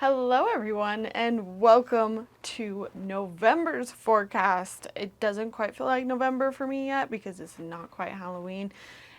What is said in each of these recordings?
Hello, everyone, and welcome to November's forecast. It doesn't quite feel like November for me yet because it's not quite Halloween,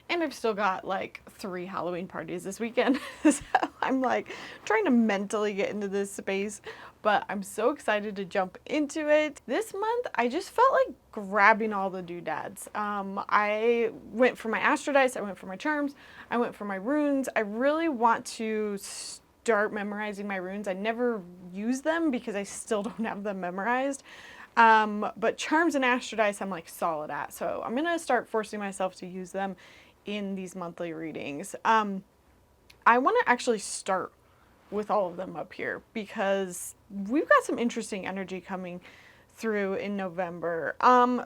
and I've still got like 3 Halloween parties this weekend. So I'm like trying to mentally get into this space, but I'm so excited to jump into it. This month, I just felt like grabbing all the doodads. I went for my astro dice, I went for my charms, I went for my runes. I really want to start memorizing my runes. I never use them because I still don't have them memorized. But charms and astro dice I'm like solid at. So I'm gonna start forcing myself to use them in these monthly readings. I want to actually start with all of them up here because we've got some interesting energy coming through in November.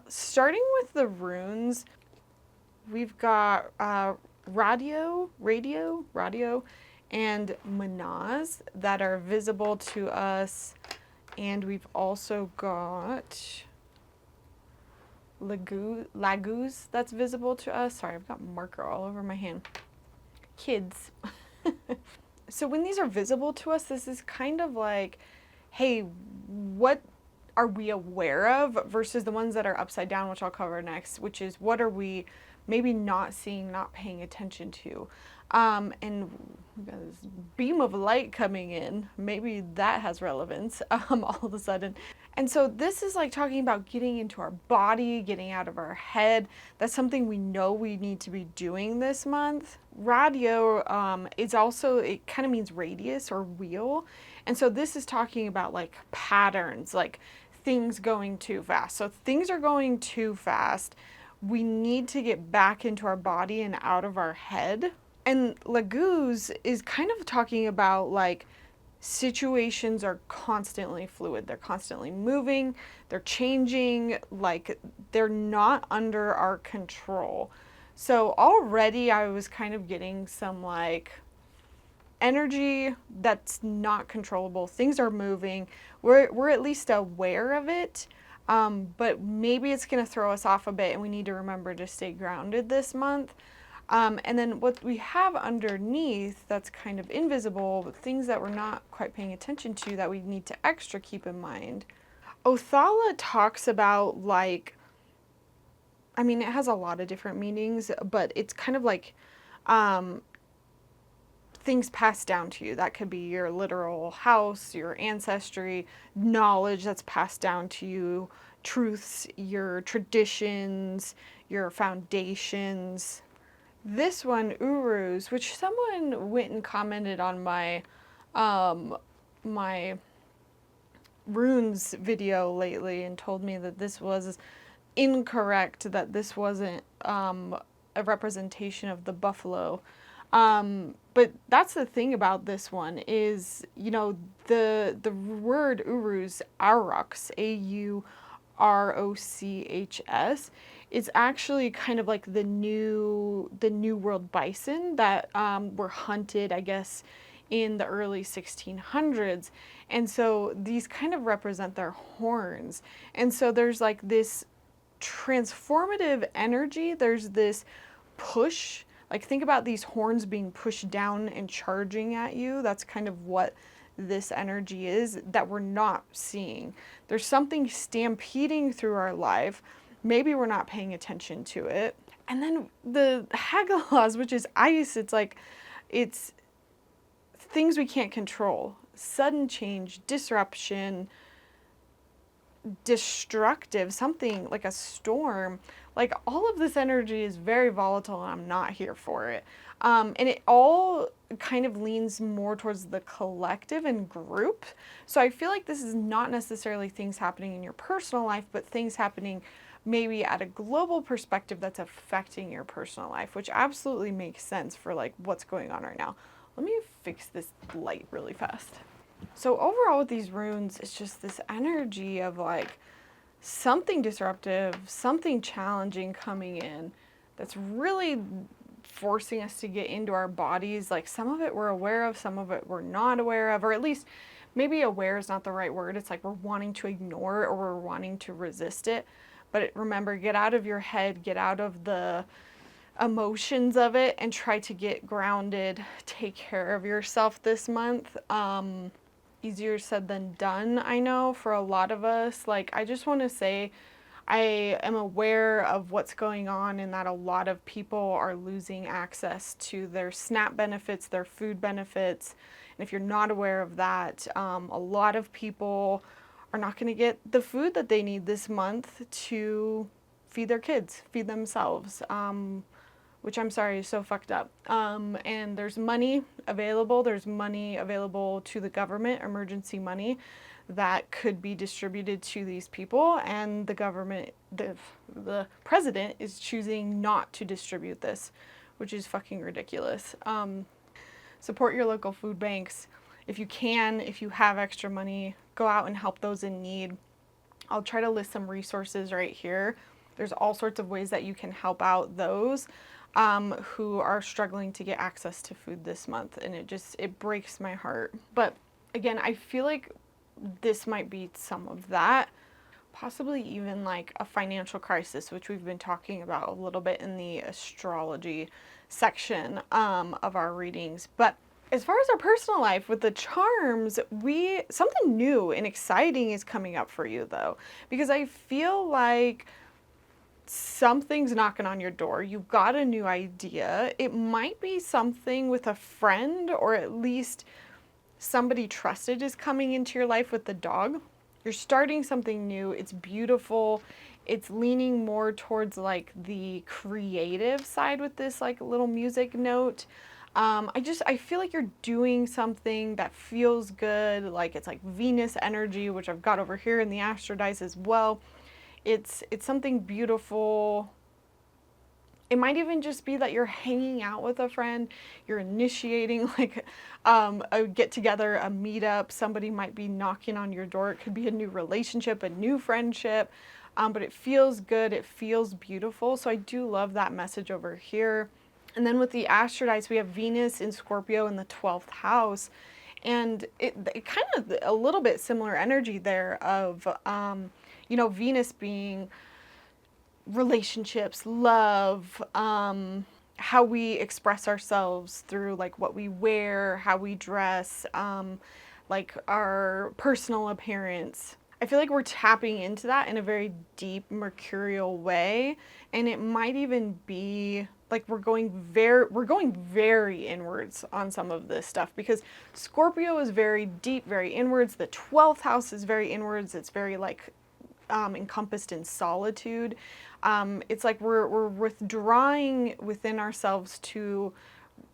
Starting with the runes, we've got radio, and manaz that are visible to us. And we've also got laguz that's visible to us. Sorry, I've got marker all over my hand. Kids. So when these are visible to us, this is kind of like, hey, what are we aware of versus the ones that are upside down, which I'll cover next, which is what are we maybe not seeing, not paying attention to. And we've got this beam of light coming in. Maybe that has relevance all of a sudden. And so this is like talking about getting into our body, getting out of our head. That's something we know we need to be doing this month. Radio is also, it kind of means radius or wheel. And so this is talking about like patterns, like things going too fast. So things are going too fast. We need to get back into our body and out of our head. And Laguz is kind of talking about like situations are constantly fluid. They're constantly moving, they're changing, like they're not under our control. So already I was kind of getting some like energy that's not controllable. Things are moving. We're at least aware of it. But maybe it's going to throw us off a bit and we need to remember to stay grounded this month. And then what we have underneath that's kind of invisible, but things that we're not quite paying attention to that we need to extra keep in mind. Othala talks about like, I mean, it has a lot of different meanings, but it's kind of like things passed down to you. That could be your literal house, your ancestry, knowledge that's passed down to you, truths, your traditions, your foundations. This one, Urus, which someone went and commented on my my runes video lately and told me that this was incorrect, that this wasn't a representation of the buffalo. But that's the thing about this one is, you know, the word Urus, Aurochs, Aurochs, is actually kind of like the new world bison that were hunted, I guess, in the early 1600s. And so these kind of represent their horns. And so there's like this transformative energy. There's this push. Like think about these horns being pushed down and charging at you. That's kind of what this energy is that we're not seeing. There's something stampeding through our life. Maybe we're not paying attention to it. And then the Haggalas, which is ice, it's like, it's things we can't control. Sudden change, disruption, destructive, something like a storm. Like all of this energy is very volatile and I'm not here for it. And it all kind of leans more towards the collective and group. So I feel like this is not necessarily things happening in your personal life, but things happening maybe at a global perspective that's affecting your personal life, which absolutely makes sense for like what's going on right now. Let me fix this light really fast. So overall with these runes, it's just this energy of like something disruptive, something challenging coming in that's really forcing us to get into our bodies. Like some of it we're aware of, some of it we're not aware of, or at least maybe aware is not the right word. It's like we're wanting to ignore it or we're wanting to resist it. But remember, get out of your head, get out of the emotions of it and try to get grounded, take care of yourself this month. easier said than done, I know, for a lot of us. Like, I just want to say I am aware of what's going on and that a lot of people are losing access to their SNAP benefits, their food benefits. And if you're not aware of that, a lot of people are not going to get the food that they need this month to feed their kids, feed themselves, which I'm sorry is so fucked up. And there's money available. There's money available to the government, emergency money, that could be distributed to these people, and the government, the president is choosing not to distribute this, which is fucking ridiculous. Support your local food banks. If you can, if you have extra money, go out and help those in need. I'll try to list some resources right here. There's all sorts of ways that you can help out those who are struggling to get access to food this month, and it breaks my heart. But again, I feel like this might be some of that, possibly even like a financial crisis, which we've been talking about a little bit in the astrology section of our readings. But as far as our personal life with the charms, something new and exciting is coming up for you though, because I feel like something's knocking on your door. You've got a new idea. It might be something with a friend, or at least somebody trusted is coming into your life with the dog. You're starting something new. It's beautiful. It's leaning more towards like the creative side with this like little music note. I feel like you're doing something that feels good. Like it's like Venus energy, which I've got over here in the Astro dice as well. It's something beautiful. It might even just be that you're hanging out with a friend, you're initiating like a get together, a meetup, somebody might be knocking on your door. It could be a new relationship, a new friendship, but it feels good, it feels beautiful. So I do love that message over here. And then with the Astro dice, we have Venus in Scorpio in the 12th house. And it kind of a little bit similar energy there of, Venus being relationships, love, how we express ourselves through like what we wear, how we dress, like our personal appearance. I feel like we're tapping into that in a very deep mercurial way, and it might even be like we're going very inwards on some of this stuff, because Scorpio is very deep, very inwards. The 12th house is very inwards. It's very like encompassed in solitude. It's like we're withdrawing within ourselves to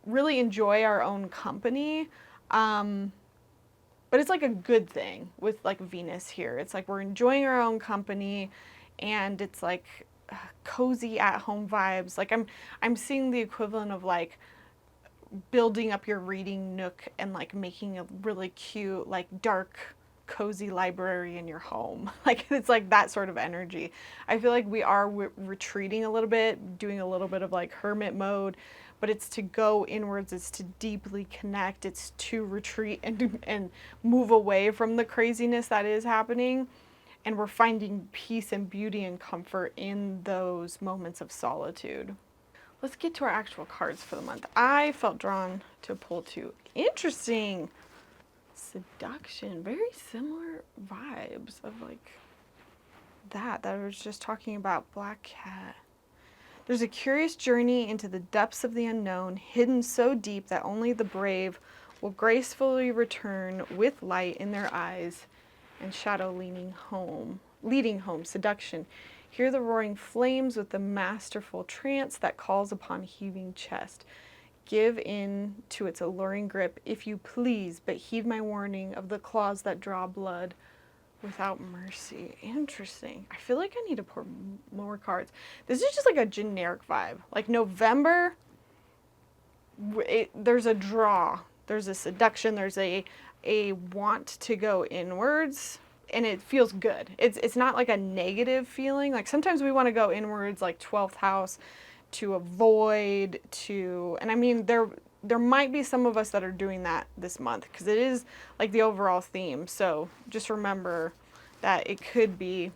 really enjoy our own company. But it's like a good thing with like Venus here. It's like we're enjoying our own company, and it's like cozy at home vibes. Like I'm seeing the equivalent of like building up your reading nook and like making a really cute like dark cozy library in your home. Like it's like that sort of energy. I feel like we are retreating a little bit, doing a little bit of like hermit mode, but it's to go inwards, it's to deeply connect, it's to retreat and move away from the craziness that is happening. And we're finding peace and beauty and comfort in those moments of solitude. Let's get to our actual cards for the month. I felt drawn to pull two. Interesting. Seduction. Very similar vibes of like that I was just talking about. Black cat. There's a curious journey into the depths of the unknown, hidden so deep that only the brave will gracefully return with light in their eyes and shadow leading home. Seduction. Hear the roaring flames with the masterful trance that calls upon heaving chest. Give in to its alluring grip, if you please, but heed my warning of the claws that draw blood without mercy. Interesting. I feel like I need to pour more cards. This is just like a generic vibe. Like November, there's a draw, there's a seduction, there's a want to go inwards, and it feels good. It's not like a negative feeling. Like sometimes we want to go inwards, like 12th house, to avoid, and I mean there might be some of us that are doing that this month, because it is like the overall theme. So just remember that it could be,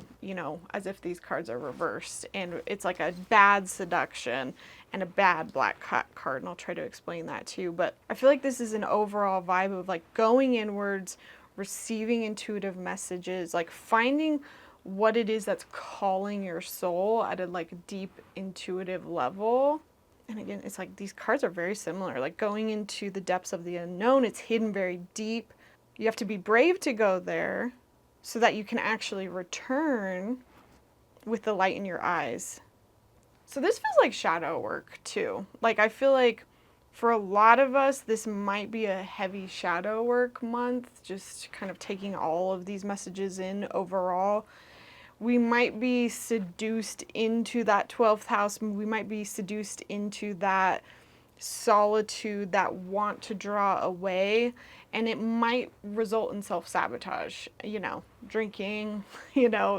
as if these cards are reversed, and it's like a bad seduction and a bad black cat card, and I'll try to explain that too. But I feel like this is an overall vibe of like going inwards, receiving intuitive messages, like finding what it is that's calling your soul at a like deep intuitive level. And again, it's like these cards are very similar, like going into the depths of the unknown. It's hidden very deep. You have to be brave to go there so that you can actually return with the light in your eyes. So this feels like shadow work too. Like I feel like for a lot of us, this might be a heavy shadow work month, just kind of taking all of these messages in overall. We might be seduced into that 12th house. We might be seduced into that solitude, that want to draw away, and it might result in self-sabotage, drinking,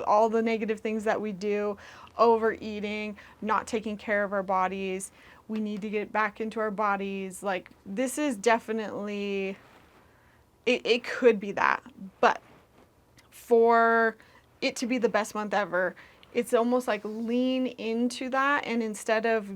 all the negative things that we do, overeating, not taking care of our bodies. We need to get back into our bodies. Like this is definitely, it could be that, but for it to be the best month ever, it's almost like lean into that, and instead of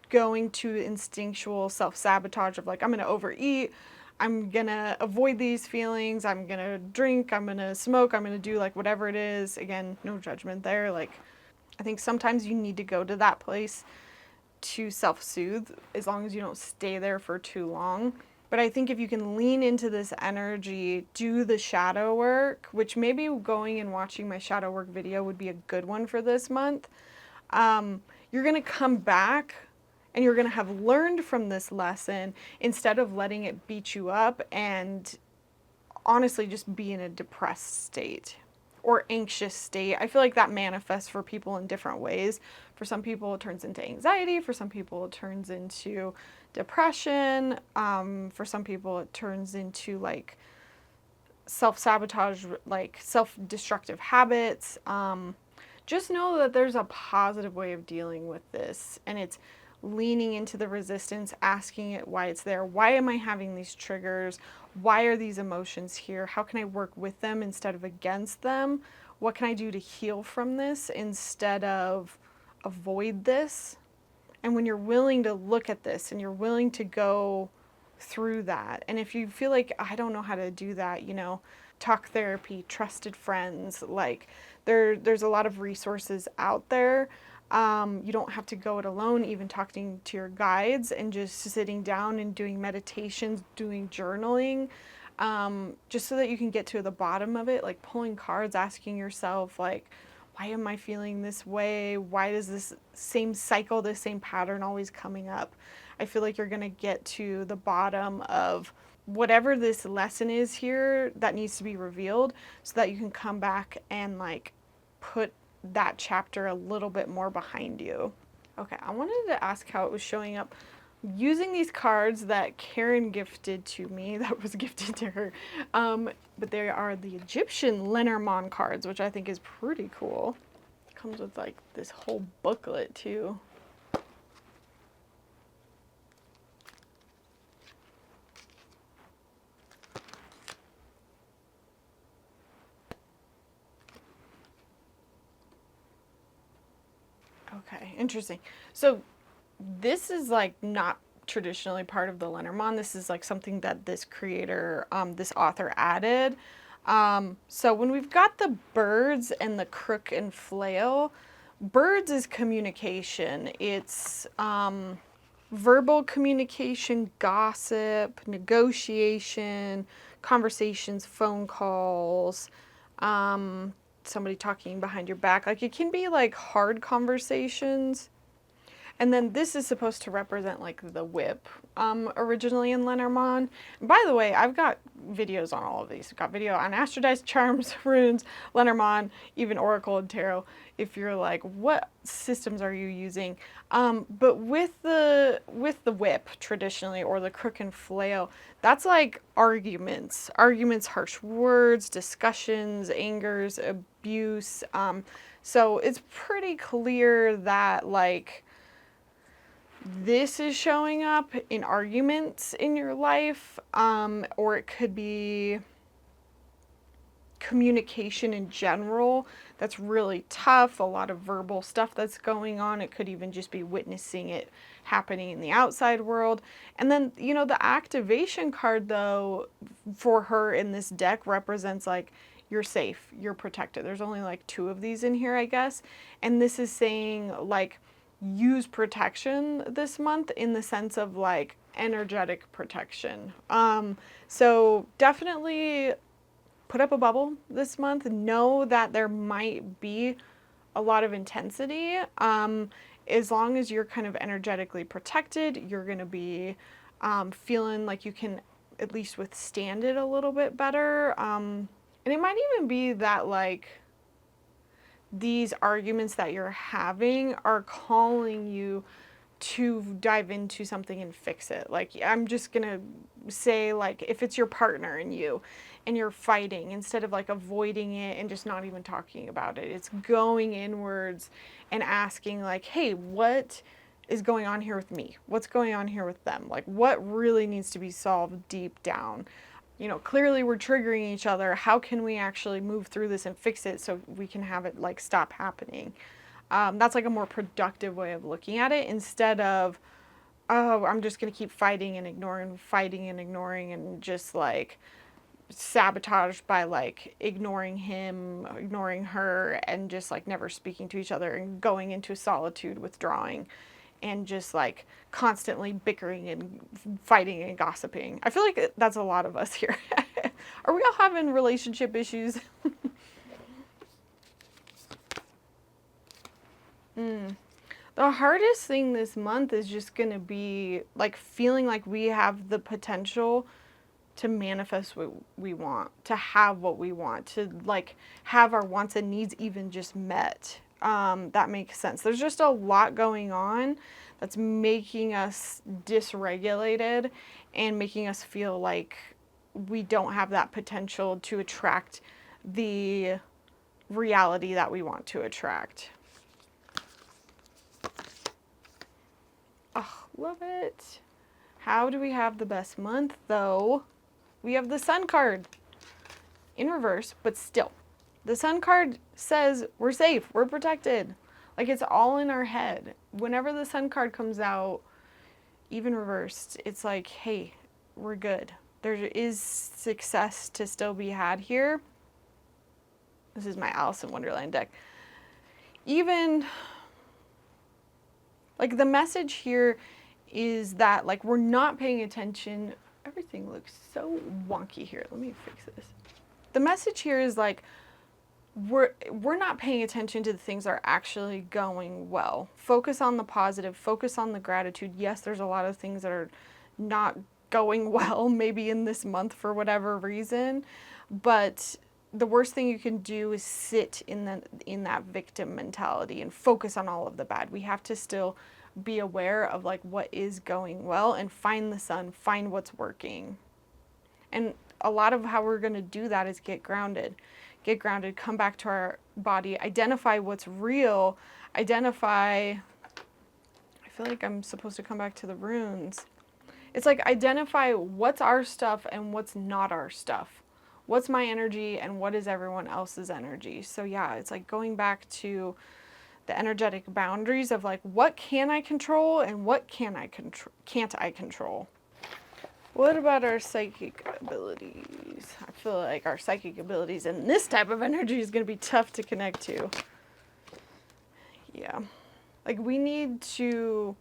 going to instinctual self-sabotage of like, I'm going to overeat, I'm going to avoid these feelings, I'm going to drink, I'm going to smoke, I'm going to do like whatever it is. Again, no judgment there. Like, I think sometimes you need to go to that place to self-soothe as long as you don't stay there for too long. But I think if you can lean into this energy, do the shadow work, which maybe going and watching my shadow work video would be a good one for this month. You're going to come back and you're going to have learned from this lesson instead of letting it beat you up and honestly just be in a depressed state or anxious state. I feel like that manifests for people in different ways. For some people, it turns into anxiety. For some people, it turns into depression. For some people, it turns into like self-sabotage, like self-destructive habits. Just know that there's a positive way of dealing with this, and it's leaning into the resistance, asking it why it's there. Why am I having these triggers? Why are these emotions here? How can I work with them instead of against them? What can I do to heal from this instead of avoid this? And when you're willing to look at this and you're willing to go through that, and if you feel like I don't know how to do that, talk therapy, trusted friends, like there's a lot of resources out there. You don't have to go it alone, even talking to your guides and just sitting down and doing meditations, doing journaling, just so that you can get to the bottom of it, like pulling cards, asking yourself, like, why am I feeling this way? Why does this same cycle, this same pattern always coming up? I feel like you're going to get to the bottom of whatever this lesson is here that needs to be revealed so that you can come back and like put that chapter a little bit more behind you. Okay, I wanted to ask how it was showing up using these cards that Karen gifted to me, that was gifted to her. But they are the Egyptian Lenormand cards, which I think is pretty cool. It comes with like this whole booklet too. Okay, interesting. So this is like not traditionally part of the Lenormand. This is like something that this creator, this author added. So when we've got the birds and the crook and flail, birds is communication. It's verbal communication, gossip, negotiation, conversations, phone calls, somebody talking behind your back. Like it can be like hard conversations. And then this is supposed to represent like the whip, originally in Lenormand. And by the way, I've got videos on all of these. I've got video on Astro Dice, Charms, Runes, Lenormand, even Oracle and Tarot. If you're like, what systems are you using? But with the whip traditionally, or the crook and flail, that's like arguments, harsh words, discussions, angers, abuse. So it's pretty clear that like, this is showing up in arguments in your life, or it could be communication in general that's really tough, a lot of verbal stuff that's going on. It could even just be witnessing it happening in the outside world. And then, you know, the activation card, though, for her in this deck represents like, you're safe, you're protected. There's only like 2 of these in here, I guess. And this is saying like, use protection this month in the sense of like energetic protection. So definitely put up a bubble this month. Know that there might be a lot of intensity. As long as you're kind of energetically protected, you're going to be feeling like you can at least withstand it a little bit better. And it might even be that like these arguments that you're having are calling you to dive into something and fix it. Like, I'm just gonna say, like, if it's your partner and you're fighting, instead of like avoiding it and just not even talking about it, it's going inwards and asking like, hey, what is going on here with me? What's going on here with them? Like, what really needs to be solved deep down? You know, clearly we're triggering each other. How can we actually move through this and fix it so we can have it like stop happening? That's like a more productive way of looking at it, instead of, oh, I'm just going to keep fighting and ignoring and just like sabotaged by like ignoring him, ignoring her, and just like never speaking to each other and going into solitude, withdrawing, and just like constantly bickering and fighting and gossiping. I feel like that's a lot of us here. Are we all having relationship issues? The hardest thing this month is just going to be like feeling like we have the potential to manifest what we want, to have what we want, to like have our wants and needs even just met. That makes sense. There's just a lot going on that's making us dysregulated and making us feel like we don't have that potential to attract the reality that we want to attract. Oh, love it. How do we have the best month, though? We have the Sun card in reverse, but still. The Sun card says we're safe, we're protected. Like, it's all in our head. Whenever the Sun card comes out, even reversed, it's like, hey, we're good. There is success to still be had here. This is my Alice in Wonderland deck. Even like the message here is that like we're not paying attention. Everything looks so wonky here. Let me fix this. The message here is like we're not paying attention to the things that are actually going well. Focus on the positive, focus on the gratitude. Yes, there's a lot of things that are not going well maybe in this month for whatever reason, but the worst thing you can do is sit in that victim mentality and focus on all of the bad. We have to still be aware of like what is going well and find the sun, find what's working. And a lot of how we're going to do that is get grounded, come back to our body, identify what's real, I feel like I'm supposed to come back to the runes. It's like identify what's our stuff and what's not our stuff. What's my energy and what is everyone else's energy? So yeah, it's like going back to the energetic boundaries of like, what can I control and what can't I control? What about our psychic abilities? I feel like our psychic abilities and this type of energy is going to be tough to connect to. Yeah. Like, we need to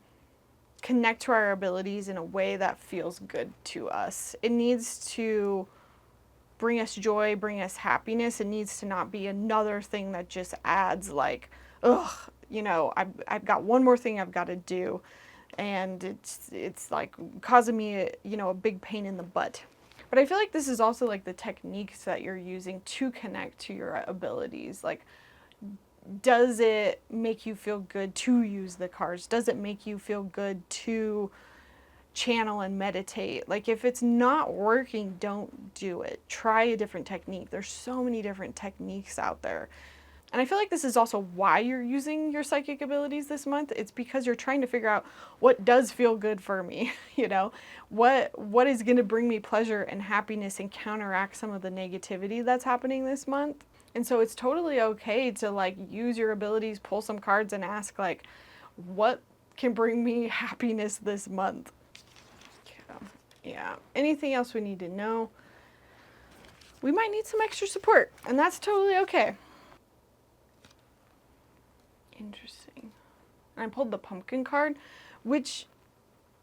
connect to our abilities in a way that feels good to us. It needs to bring us joy, bring us happiness. It needs to not be another thing that just adds like, ugh, you know, I've got one more thing I've got to do. And it's like causing me, a big pain in the butt. But I feel like this is also like the techniques that you're using to connect to your abilities. Like, does it make you feel good to use the cards? Does it make you feel good to channel and meditate? Like, if it's not working, don't do it. Try a different technique. There's so many different techniques out there. And I feel like this is also why you're using your psychic abilities this month. It's because you're trying to figure out what does feel good for me, you know? What is going to bring me pleasure and happiness and counteract some of the negativity that's happening this month. And so it's totally okay to like use your abilities, pull some cards and ask like, what can bring me happiness this month? Yeah. Anything else we need to know? We might need some extra support, and that's totally okay. Interesting. And I pulled the pumpkin card, which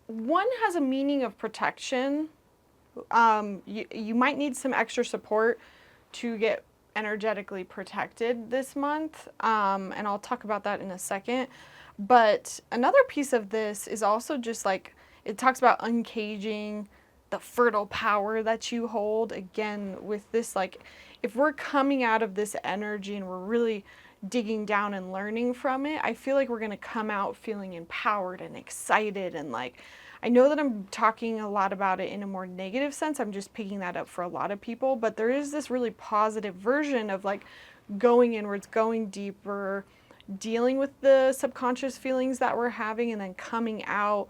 one has a meaning of protection. You might need some extra support to get energetically protected this month, and I'll talk about that in a second. But another piece of this is also just like, it talks about uncaging the fertile power that you hold. Again, with this, like, if we're coming out of this energy and we're really digging down and learning from it, I feel like we're going to come out feeling empowered and excited. And like, I know that I'm talking a lot about it in a more negative sense. I'm just picking that up for a lot of people, but there is this really positive version of like going inwards, going deeper, dealing with the subconscious feelings that we're having, and then coming out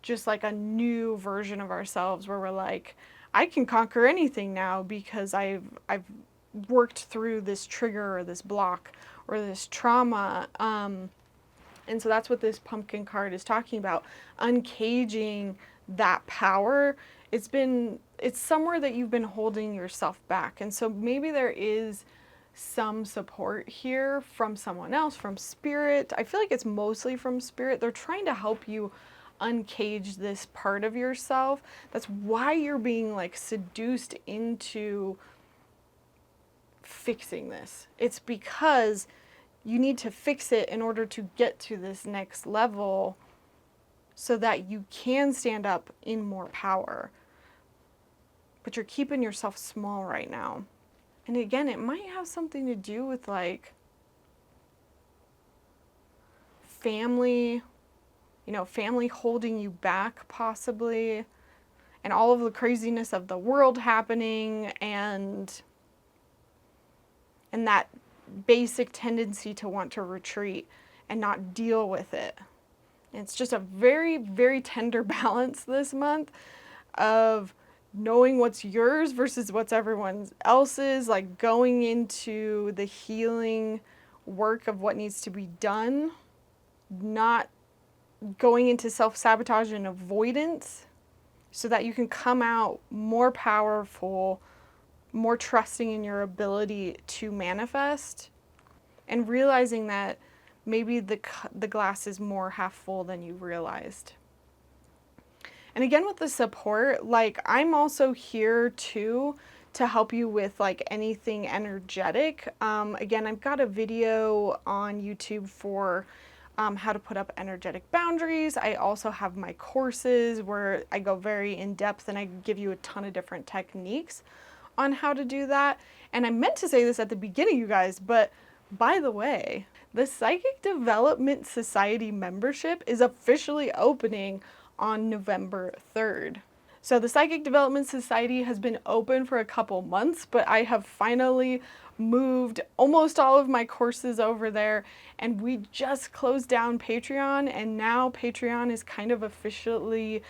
just like a new version of ourselves where we're like, I can conquer anything now because I've worked through this trigger or this block or this trauma. And so that's what this pumpkin card is talking about, uncaging that power. It's somewhere that you've been holding yourself back. And so maybe there is some support here from someone else, from spirit. I feel like it's mostly from spirit. They're trying to help you uncage this part of yourself. That's why you're being like seduced into fixing this. It's because you need to fix it in order to get to this next level so that you can stand up in more power. But you're keeping yourself small right now. And again, it might have something to do with like family, family holding you back possibly, and all of the craziness of the world happening, and that basic tendency to want to retreat and not deal with it. And it's just a very, very tender balance this month of knowing what's yours versus what's everyone else's, like going into the healing work of what needs to be done, not going into self-sabotage and avoidance, so that you can come out more powerful, more trusting in your ability to manifest, and realizing that maybe the glass is more half full than you realized. And again, with the support, like I'm also here too to help you with like anything energetic. Again, I've got a video on YouTube for how to put up energetic boundaries. I also have my courses where I go very in depth and I give you a ton of different techniques on how to do that. And I meant to say this at the beginning, you guys, but by the way, the Psychic Development Society membership is officially opening on November 3rd. So the Psychic Development Society has been open for a couple months, but I have finally moved almost all of my courses over there, and we just closed down Patreon, and now Patreon is kind of officially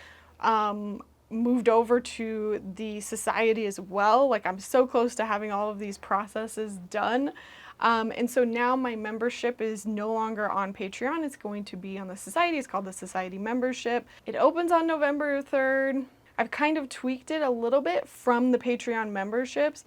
moved over to the society as well. Like I'm so close to having all of these processes done. And so now my membership is no longer on Patreon. It's going to be on the society. It's called the Society Membership. It opens on November 3rd. I've kind of tweaked it a little bit from the Patreon memberships.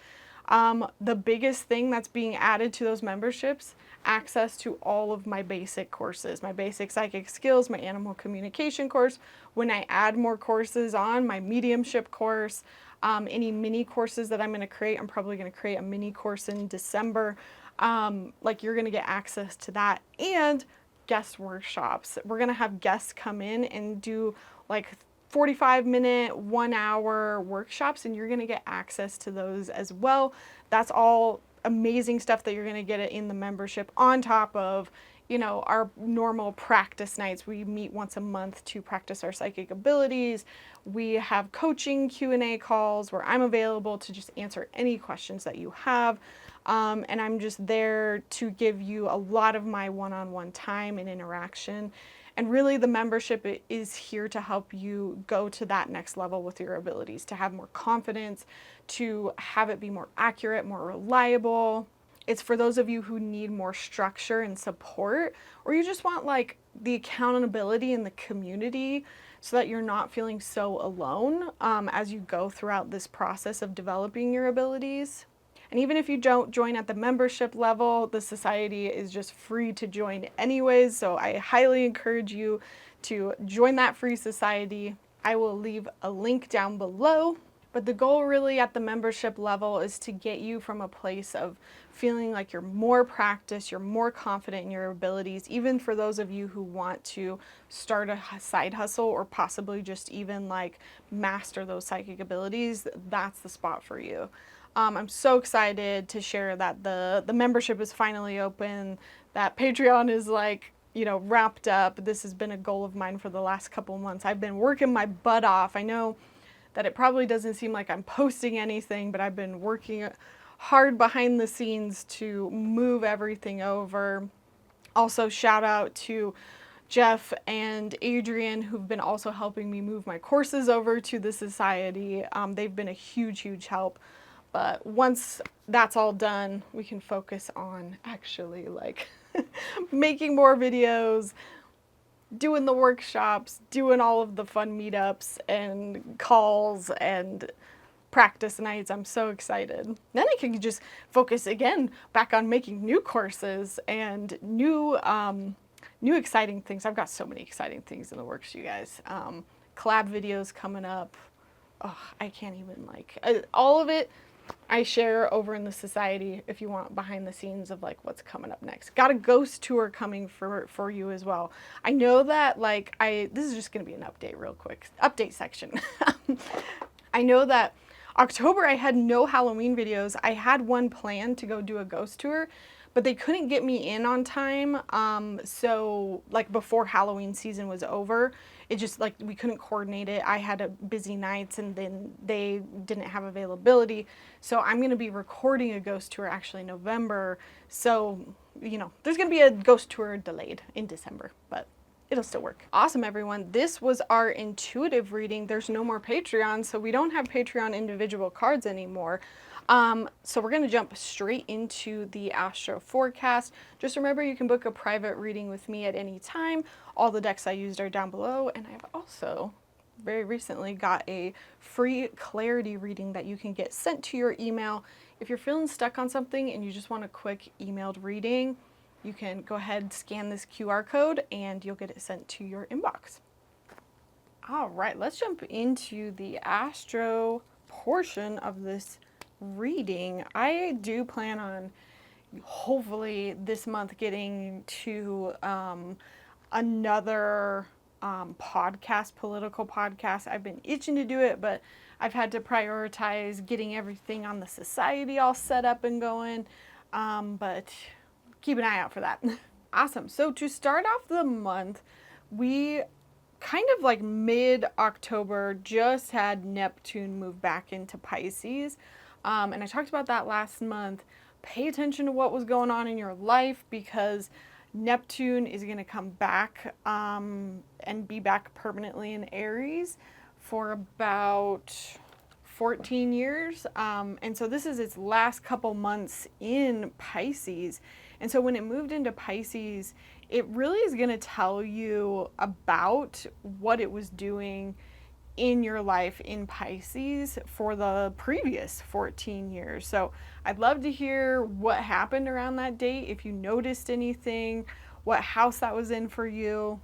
The biggest thing that's being added to those memberships, access to all of my basic courses, my basic psychic skills, my animal communication course. When I add more courses on, my mediumship course, any mini courses that I'm going to create, I'm probably going to create a mini course in December. Like you're going to get access to that, and guest workshops. We're going to have guests come in and do like 45-minute, 1-hour workshops, and you're going to get access to those as well. That's all amazing stuff that you're going to get in the membership on top of, you know, our normal practice nights. We meet once a month to practice our psychic abilities. We have coaching Q&A calls where I'm available to just answer any questions that you have. And I'm just there to give you a lot of my one-on-one time and interaction. And really the membership is here to help you go to that next level with your abilities, to have more confidence, to have it be more accurate, more reliable. It's for those of you who need more structure and support, or you just want like the accountability in the community so that you're not feeling so alone as you go throughout this process of developing your abilities. And even if you don't join at the membership level, the society is just free to join anyways. So I highly encourage you to join that free society. I will leave a link down below. But the goal really at the membership level is to get you from a place of feeling like you're more practiced, you're more confident in your abilities, even for those of you who want to start a side hustle or possibly just even like master those psychic abilities. That's the spot for you. I'm so excited to share that the membership is finally open, that Patreon is like, you know, wrapped up. This has been a goal of mine for the last couple months. I've been working my butt off. I know that it probably doesn't seem like I'm posting anything, but I've been working hard behind the scenes to move everything over. Also, shout out to Jeff and Adrian, who've been also helping me move my courses over to the society. They've been a huge, huge help. But once that's all done, we can focus on actually like making more videos, doing the workshops, doing all of the fun meetups and calls and practice nights. I'm so excited. Then I can just focus again back on making new courses and new exciting things. I've got so many exciting things in the works, you guys. Collab videos coming up. Oh, I can't even all of it I share over in the society if you want behind the scenes of like what's coming up next. Got a ghost tour coming for you as well. I know that this is just going to be an update real quick. Update section. I know that October I had no Halloween videos. I had one planned to go do a ghost tour, but they couldn't get me in on time. So like before Halloween season was over, it just like we couldn't coordinate it. I had a busy nights and then they didn't have availability. So I'm going to be recording a ghost tour actually in November. So, you know, there's going to be a ghost tour delayed in December, but it'll still work. Awesome, everyone. This was our intuitive reading. There's no more Patreon, so we don't have Patreon individual cards anymore. So we're going to jump straight into the Astro Forecast. Just remember, you can book a private reading with me at any time. All the decks I used are down below, and I've also very recently got a free clarity reading that you can get sent to your email. If you're feeling stuck on something and you just want a quick emailed reading, you can go ahead, scan this QR code, and you'll get it sent to your inbox. All right, let's jump into the Astro portion of this reading. I do plan on hopefully this month getting to another political podcast. I've been itching to do it, but I've had to prioritize getting everything on the society all set up and going. But keep an eye out for that. Awesome. So to start off the month, we kind of like mid-October just had Neptune move back into Pisces. And I talked about that last month. Pay attention to what was going on in your life because Neptune is going to come back and be back permanently in Aries for about 14 years. And so this is its last couple months in Pisces. And so when it moved into Pisces, it really is going to tell you about what it was doing in your life in Pisces for the previous 14 years. So I'd love to hear what happened around that date. If you noticed anything, what house that was in for you.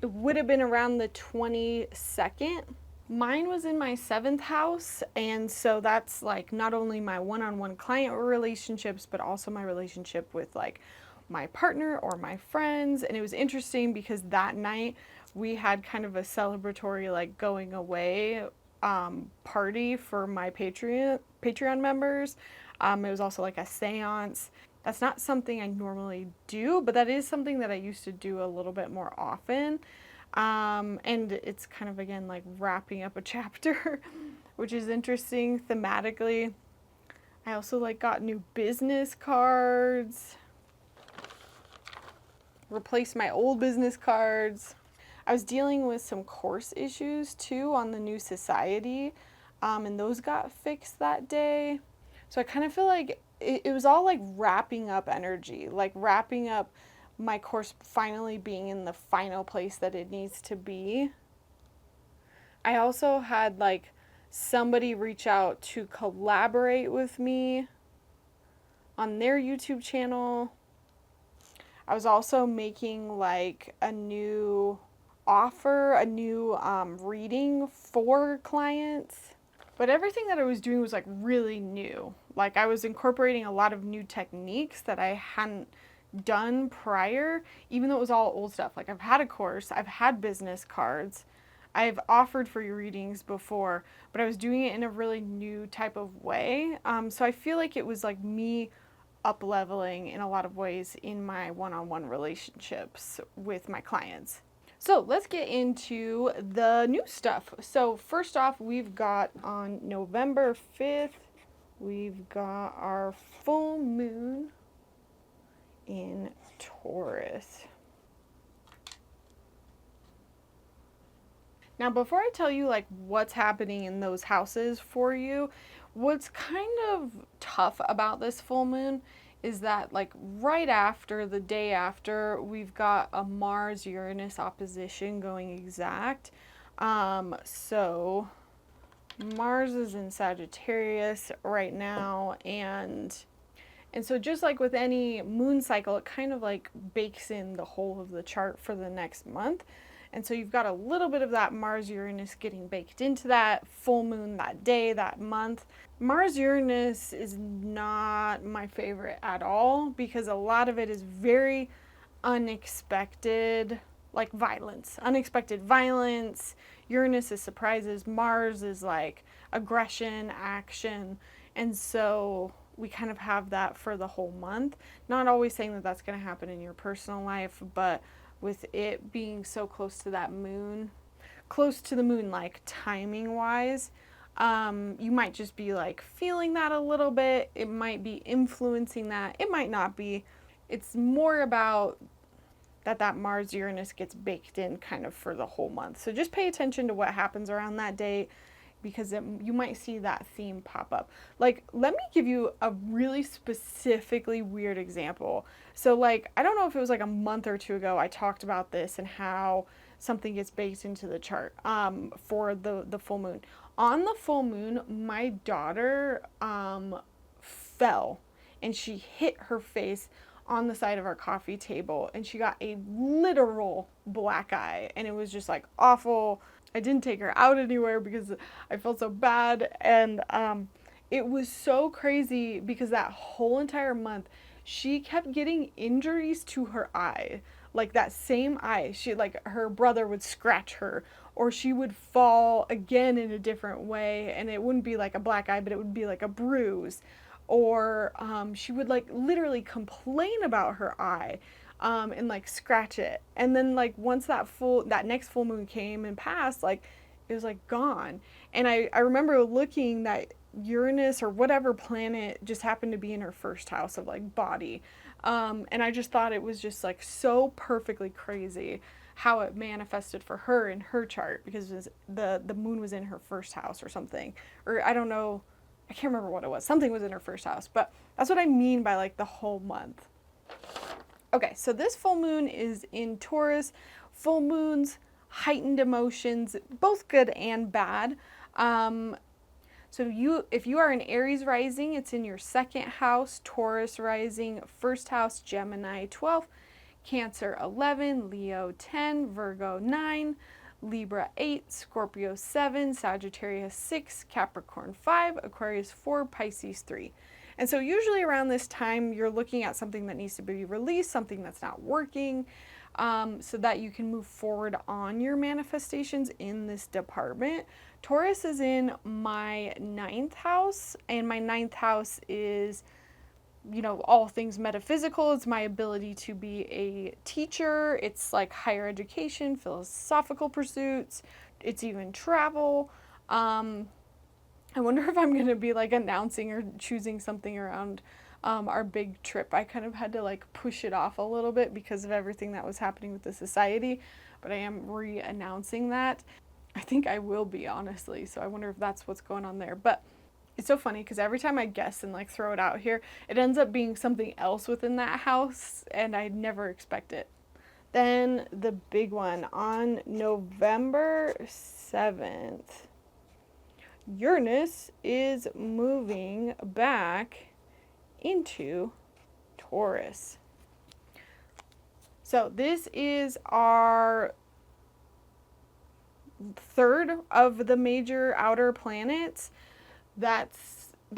It would have been around the 22nd. Mine was in my 7th house, and so that's like not only my one-on-one client relationships, but also my relationship with like my partner or my friends. And it was interesting because that night we had kind of a celebratory like going away party for my Patreon members. It was also like a seance. That's not something I normally do, but that is something that I used to do a little bit more often. And it's kind of, again, like wrapping up a chapter, which is interesting thematically. I also like got new business cards, replaced my old business cards. I was dealing with some course issues too on the new society, and those got fixed that day. So I kind of feel like it was all like wrapping up energy, like wrapping up my course finally being in the final place that it needs to be. I also had like somebody reach out to collaborate with me on their YouTube channel. I was also making like a new offer, a new reading for clients. But everything that I was doing was like really new. Like I was incorporating a lot of new techniques that I hadn't done prior, even though it was all old stuff. Like I've had a course, I've had business cards, I've offered free readings before, but I was doing it in a really new type of way. So I feel like it was like me up leveling in a lot of ways in my one-on-one relationships with my clients. So let's get into the new stuff. So first off, we've got on November 5th, we've got our full moon in Taurus. Now, before I tell you like what's happening in those houses for you, what's kind of tough about this full moon is that like right after, the day after, we've got a Mars Uranus opposition going exact. So Mars is in Sagittarius right now, and so just like with any moon cycle, it kind of like bakes in the whole of the chart for the next month. And so you've got a little bit of that Mars Uranus getting baked into that full moon that day, that month. Mars Uranus is not my favorite at all because a lot of it is very unexpected, like violence. Unexpected violence. Uranus is surprises. Mars is like aggression, action. And so we kind of have that for the whole month. Not always saying that that's going to happen in your personal life, but with it being so close to that moon, close to the moon, like timing wise, you might just be like feeling that a little bit. It might be influencing that. It might not be. It's more about that Mars Uranus gets baked in kind of for the whole month. So just pay attention to what happens around that date because you might see that theme pop up. Like, let me give you a really specifically weird example. So, like, I don't know if it was like a month or two ago, I talked about this and how something gets baked into the chart for the full moon. On the full moon, my daughter fell and she hit her face on the side of our coffee table and she got a literal black eye and it was just like awful. I didn't take her out anywhere because I felt so bad, and it was so crazy because that whole entire month she kept getting injuries to her eye, like that same eye. She, like, her brother would scratch her or she would fall again in a different way and it wouldn't be like a black eye but it would be like a bruise, or she would like literally complain about her eye and like scratch it. And then like once that next full moon came and passed, like it was like gone. And I remember looking that Uranus or whatever planet just happened to be in her first house of like body. And I just thought it was just like so perfectly crazy how it manifested for her in her chart because the moon was in her first house or something. Or I don't know, I can't remember what it was. Something was in her first house, but that's what I mean by like the whole month. Okay, so this full moon is in Taurus. Full moons, heightened emotions, both good and bad. If you are an Aries rising, it's in your second house, Taurus rising, first house, Gemini 12, Cancer 11, Leo 10, Virgo 9, Libra 8, Scorpio 7, Sagittarius 6, Capricorn 5, Aquarius 4, Pisces 3. And so usually around this time, you're looking at something that needs to be released, something that's not working, so that you can move forward on your manifestations in this department. Taurus is in my 9th house, and my 9th house is you know, all things metaphysical. It's my ability to be a teacher. It's like higher education, philosophical pursuits. It's even travel. I wonder if I'm going to be like announcing or choosing something around our big trip. I kind of had to like push it off a little bit because of everything that was happening with the society, but I am re-announcing that. I think I will be, honestly, so I wonder if that's what's going on there. But it's so funny because every time I guess and like throw it out here, it ends up being something else within that house, and I never expect it. Then the big one on November 7th, Uranus is moving back into Taurus. So this is our third of the major outer planets that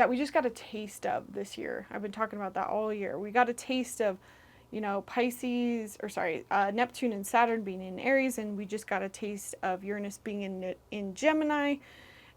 we just got a taste of this year. I've been talking about that all year. We got a taste of, you know, Neptune and Saturn being in Aries, and we just got a taste of Uranus being in Gemini,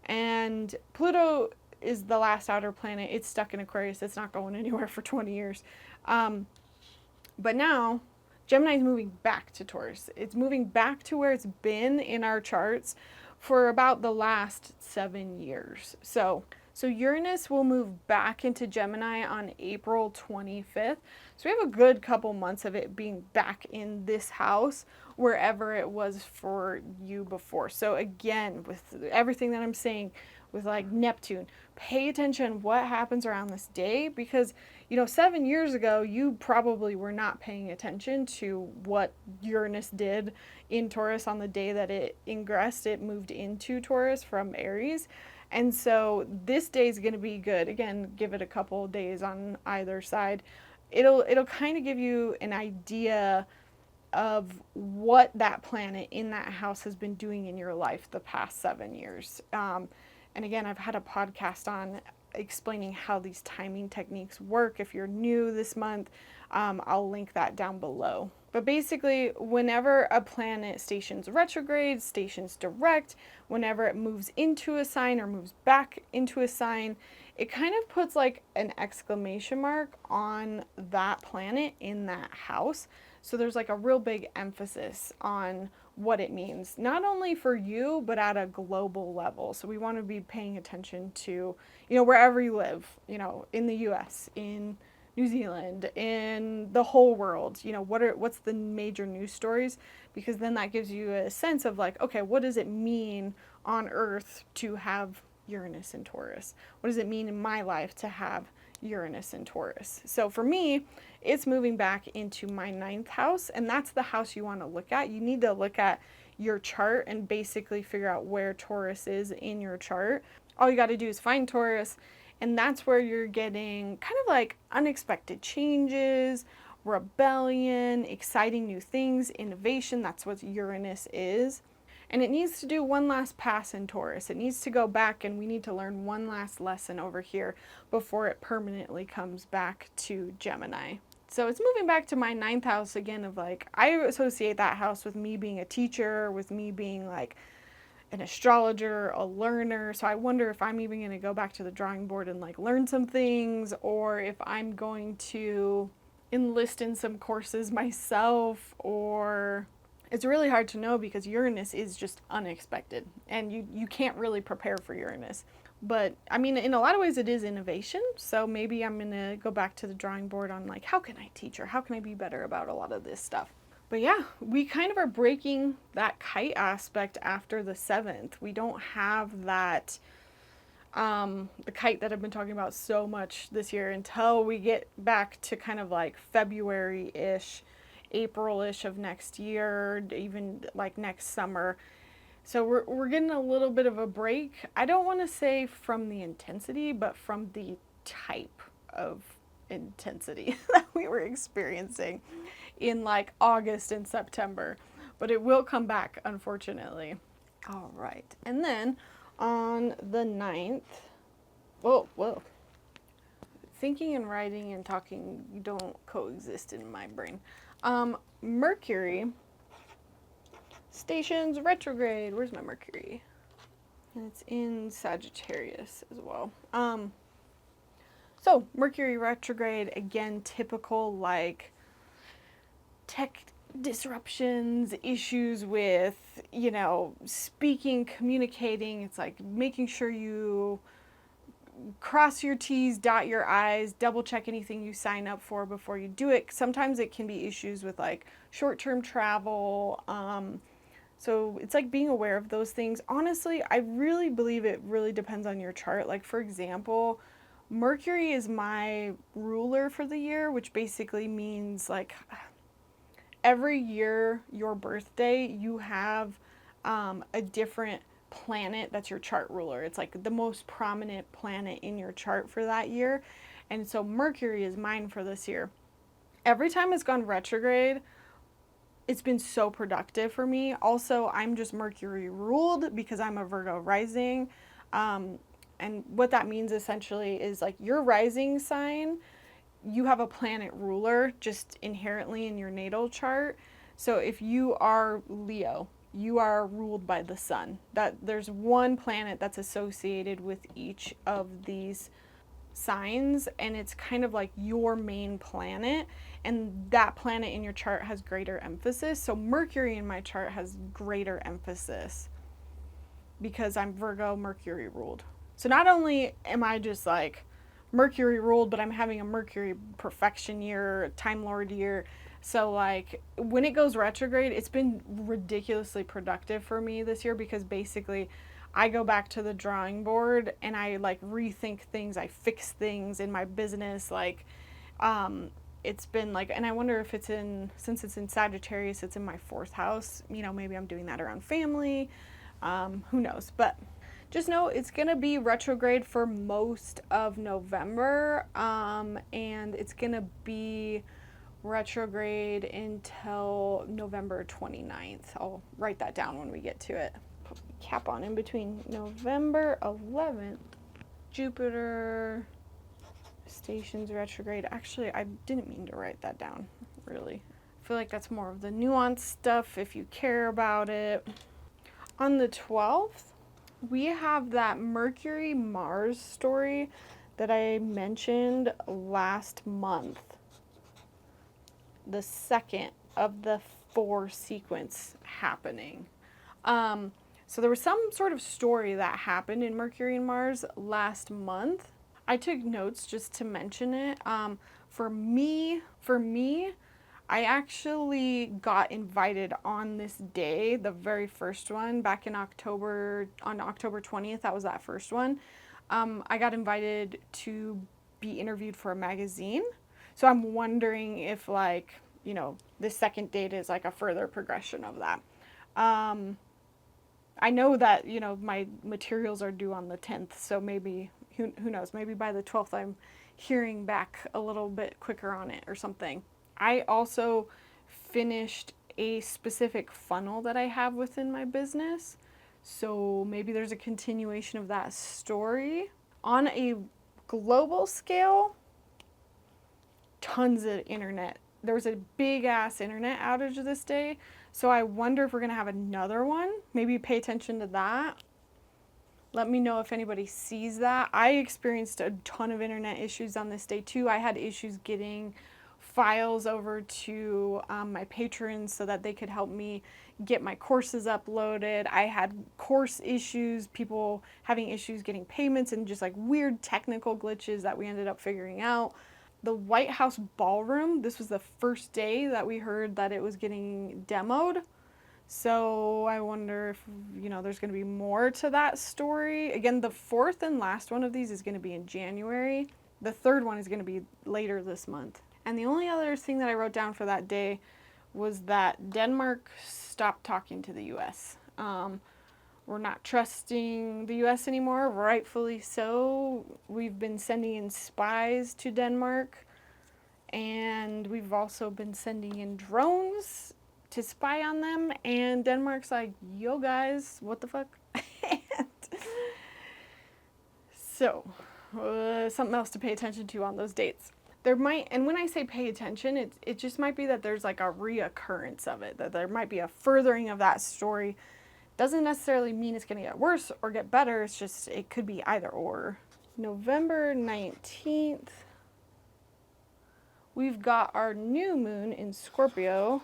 and Pluto is the last outer planet. It's stuck in Aquarius. It's not going anywhere for 20 years. But now Gemini is moving back to Taurus. It's moving back to where it's been in our charts for about the last 7 years. So Uranus will move back into Gemini on April 25th. So we have a good couple months of it being back in this house wherever it was for you before. So again, with everything that I'm saying with like Neptune, pay attention what happens around this day, because you know 7 years ago you probably were not paying attention to what Uranus did in Taurus on the day that it ingressed. It moved into Taurus from Aries. And so this day is going to be good. Again, give it a couple of days on either side. It'll kind of give you an idea of what that planet in that house has been doing in your life the past 7 years. And again, I've had a podcast on explaining how these timing techniques work. If you're new this month, I'll link that down below. But basically, whenever a planet stations retrograde, stations direct, whenever it moves into a sign or moves back into a sign, it kind of puts like an exclamation mark on that planet in that house. So there's like a real big emphasis on what it means, not only for you, but at a global level. So we want to be paying attention to, you know, wherever you live, you know, in the US, in New Zealand, in the whole world, you know, what's the major news stories? Because then that gives you a sense of like, okay, what does it mean on Earth to have Uranus in Taurus? What does it mean in my life to have Uranus in Taurus? So for me, it's moving back into my 9th house, and that's the house you want to look at. You need to look at your chart and basically figure out where Taurus is in your chart. All you got to do is find Taurus, and that's where you're getting kind of like unexpected changes, rebellion, exciting new things, innovation. That's what Uranus is. And it needs to do one last pass in Taurus. It needs to go back, and we need to learn one last lesson over here before it permanently comes back to Gemini. So it's moving back to my 9th house again, of like, I associate that house with me being a teacher, with me being like an astrologer, a learner. So I wonder if I'm even going to go back to the drawing board and like learn some things, or if I'm going to enlist in some courses myself, or it's really hard to know because Uranus is just unexpected, and you can't really prepare for Uranus. But I mean, in a lot of ways it is innovation. So maybe I'm going to go back to the drawing board on like, how can I teach, or how can I be better about a lot of this stuff? But yeah, we kind of are breaking that kite aspect after the 7th. We don't have that, the kite that I've been talking about so much this year until we get back to kind of like February-ish, April-ish of next year, even like next summer. So we're getting a little bit of a break. I don't want to say from the intensity, but from the type of intensity that we were experiencing in like August and September. But it will come back, unfortunately. All right. And then on the 9th, whoa. Thinking and writing and talking don't coexist in my brain. Mercury stations retrograde. Where's my Mercury? And it's in Sagittarius as well. So Mercury retrograde, again, typical like tech disruptions, issues with, speaking, communicating. It's like making sure you cross your T's, dot your I's, double check anything you sign up for before you do it. Sometimes it can be issues with like short-term travel. So it's like being aware of those things. Honestly, I really believe it really depends on your chart. Like, for example, Mercury is my ruler for the year, which basically means like every year, your birthday, you have a different planet that's your chart ruler. It's like the most prominent planet in your chart for that year. And so Mercury is mine for this year. Every time it's gone retrograde, it's been so productive for me. Also, I'm just Mercury ruled because I'm a Virgo rising. And what that means essentially is like your rising sign, you have a planet ruler just inherently in your natal chart. So if you are Leo, you are ruled by the sun. That there's one planet that's associated with each of these signs, and it's kind of like your main planet, and that planet in your chart has greater emphasis. So Mercury in my chart has greater emphasis because I'm Virgo Mercury ruled. So not only am I just like Mercury ruled, but I'm having a Mercury perfection year, Time Lord year. So like when it goes retrograde, it's been ridiculously productive for me this year because basically I go back to the drawing board and I like rethink things, I fix things in my business. Like it's been like, and I wonder if it's in, since it's in Sagittarius, it's in my fourth house, maybe I'm doing that around family. Who knows? But just know it's going to be retrograde for most of November, and it's going to be retrograde until November 29th. I'll write that down when we get to it. Put the cap on in between November 11th. Jupiter stations retrograde. Actually, I didn't mean to write that down, really. I feel like that's more of the nuanced stuff if you care about it. On the 12th, we have that Mercury Mars story that I mentioned last month. The second of the 4 sequence happening. So there was some sort of story that happened in Mercury and Mars last month. I took notes just to mention it. For me, I actually got invited on this day, the very first one, back in October, on October 20th, that was that first one. I got invited to be interviewed for a magazine. So I'm wondering if like, the second date is like a further progression of that. I know that, my materials are due on the 10th, so maybe, who knows, maybe by the 12th I'm hearing back a little bit quicker on it or something. I also finished a specific funnel that I have within my business. So maybe there's a continuation of that story. On a global scale, tons of internet. There was a big ass internet outage this day. So I wonder if we're going to have another one. Maybe pay attention to that. Let me know if anybody sees that. I experienced a ton of internet issues on this day too. I had issues getting files over to my patrons so that they could help me get my courses uploaded. I had course issues, people having issues getting payments, and just like weird technical glitches that we ended up figuring out. The White House ballroom, this was the first day that we heard that it was getting demoed. So I wonder if, there's going to be more to that story. Again, the fourth and last one of these is going to be in January. The third one is going to be later this month. And the only other thing that I wrote down for that day was that Denmark stopped talking to the U.S. We're not trusting the U.S. anymore, rightfully so. We've been sending in spies to Denmark, and we've also been sending in drones to spy on them, and Denmark's like, yo guys, what the fuck? So, something else to pay attention to on those dates. There might, and when I say pay attention, it just might be that there's like a reoccurrence of it, that there might be a furthering of that story. Doesn't necessarily mean it's going to get worse or get better. It's just, it could be either or. November 19th, we've got our new moon in Scorpio.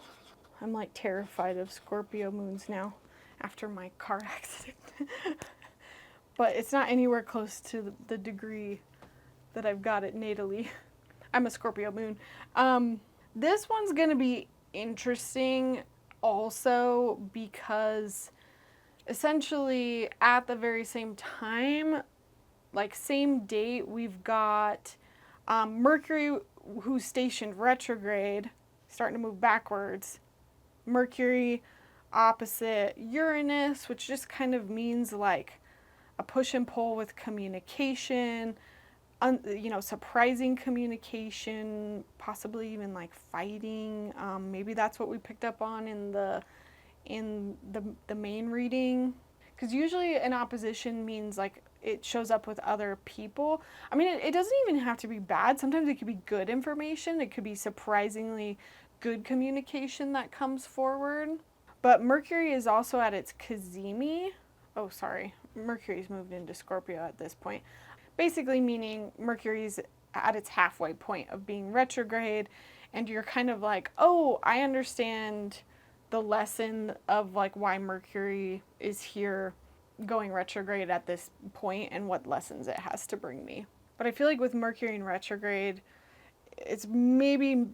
I'm like terrified of Scorpio moons now after my car accident. But it's not anywhere close to the degree that I've got it natally. I'm a Scorpio moon. This one's going to be interesting also because essentially at the very same time, like same date, we've got Mercury, who's stationed retrograde, starting to move backwards. Mercury opposite Uranus, which just kind of means like a push and pull with communication, surprising communication, possibly even like fighting. Maybe that's what we picked up on in the main reading, because usually an opposition means like it shows up with other people. I mean, it doesn't even have to be bad. Sometimes it could be good information. It could be surprisingly good communication that comes forward. But Mercury is also at its Cazimi. Oh, sorry. Mercury's moved into Scorpio at this point. Basically meaning Mercury's at its halfway point of being retrograde, and you're kind of like, oh, I understand the lesson of like why Mercury is here going retrograde at this point and what lessons it has to bring me. But I feel like with Mercury in retrograde, it's maybe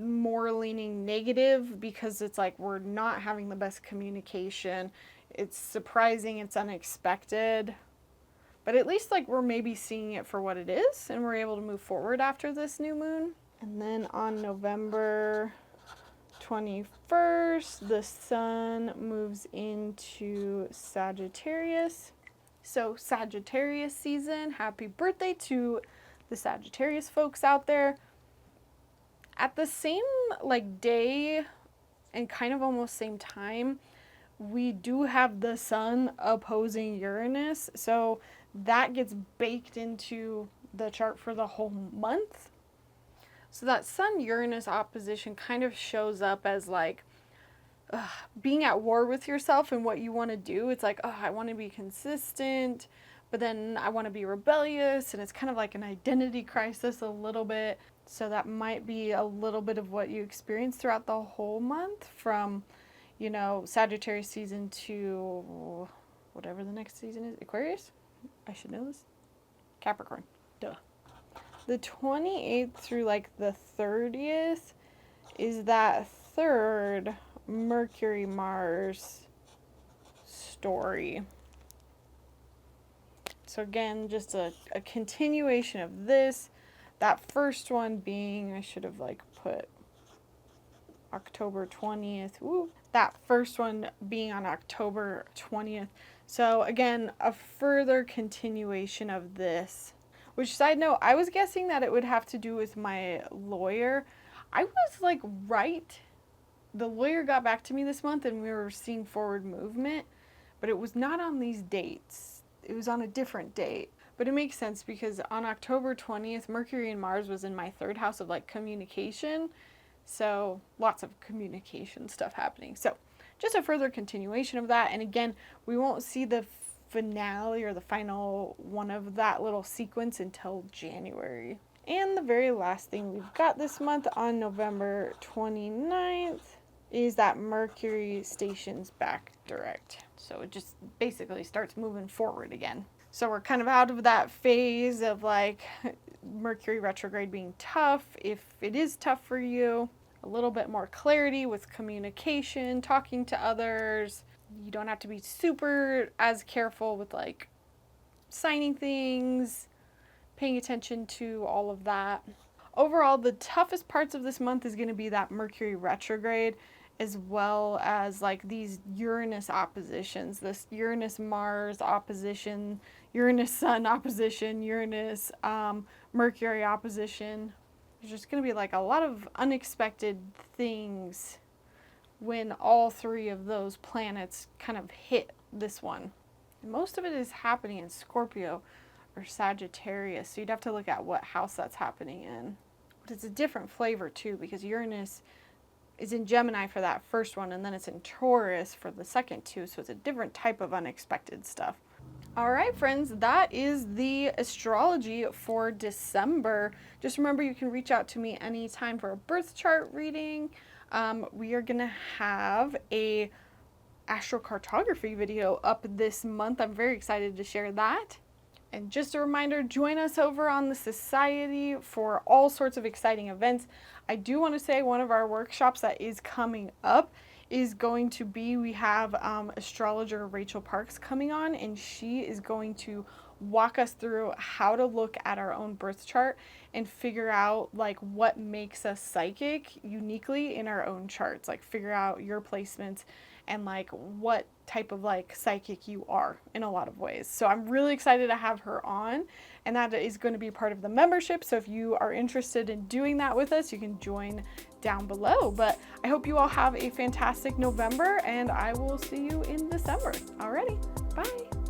more leaning negative because it's like we're not having the best communication. It's surprising, it's unexpected. But at least like we're maybe seeing it for what it is and we're able to move forward after this new moon. And then on November 21st, the sun moves into Sagittarius. So Sagittarius season, happy birthday to the Sagittarius folks out there. At the same like day and kind of almost same time, we do have the sun opposing Uranus. So that gets baked into the chart for the whole month. So that Sun-Uranus opposition kind of shows up as like being at war with yourself and what you want to do. It's like, oh, I want to be consistent, but then I want to be rebellious, and it's kind of like an identity crisis a little bit. So that might be a little bit of what you experience throughout the whole month from, Sagittarius season to whatever the next season is. Aquarius? I should know this. Capricorn. Duh. The 28th through like the 30th is that third Mercury-Mars story. So again, just a continuation of this. That first one being, I should have like put October 20th. Ooh. That first one being on October 20th. So again, a further continuation of this. Which, side note, I was guessing that it would have to do with my lawyer. I was like right. The lawyer got back to me this month and we were seeing forward movement, but it was not on these dates. It was on a different date. But it makes sense because on October 20th, Mercury and Mars was in my third house of like communication. So lots of communication stuff happening. So just a further continuation of that. And again, we won't see the finale or the final one of that little sequence until January. And the very last thing we've got this month on November 29th is that Mercury stations back direct. So it just basically starts moving forward again. So we're kind of out of that phase of like Mercury retrograde being tough. If it is tough for you, a little bit more clarity with communication, talking to others. You don't have to be super as careful with like signing things, paying attention to all of that. Overall, the toughest parts of this month is going to be that Mercury retrograde, as well as like these Uranus oppositions, this Uranus-Mars opposition, Uranus-Sun opposition, Uranus-Mercury opposition. There's just going to be like a lot of unexpected things when all three of those planets kind of hit this one. And most of it is happening in Scorpio or Sagittarius, so you'd have to look at what house that's happening in. But it's a different flavor too, because Uranus is in Gemini for that first one, and then it's in Taurus for the second two, so it's a different type of unexpected stuff. All right, friends, that is the astrology for December. Just remember, you can reach out to me anytime for a birth chart reading. We are going to have a astrocartography video up this month. I'm very excited to share that. And just a reminder, join us over on the Society for all sorts of exciting events. I do want to say one of our workshops that is coming up is going to be, we have astrologer Rachel Parks coming on, and she is going to walk us through how to look at our own birth chart and figure out like what makes us psychic uniquely in our own charts, like figure out your placements and like what type of like psychic you are in a lot of ways. So I'm really excited to have her on, and that is going to be part of the membership. So if you are interested in doing that with us, you can join down below. But I hope you all have a fantastic November, and I will see you in December. Alrighty, bye.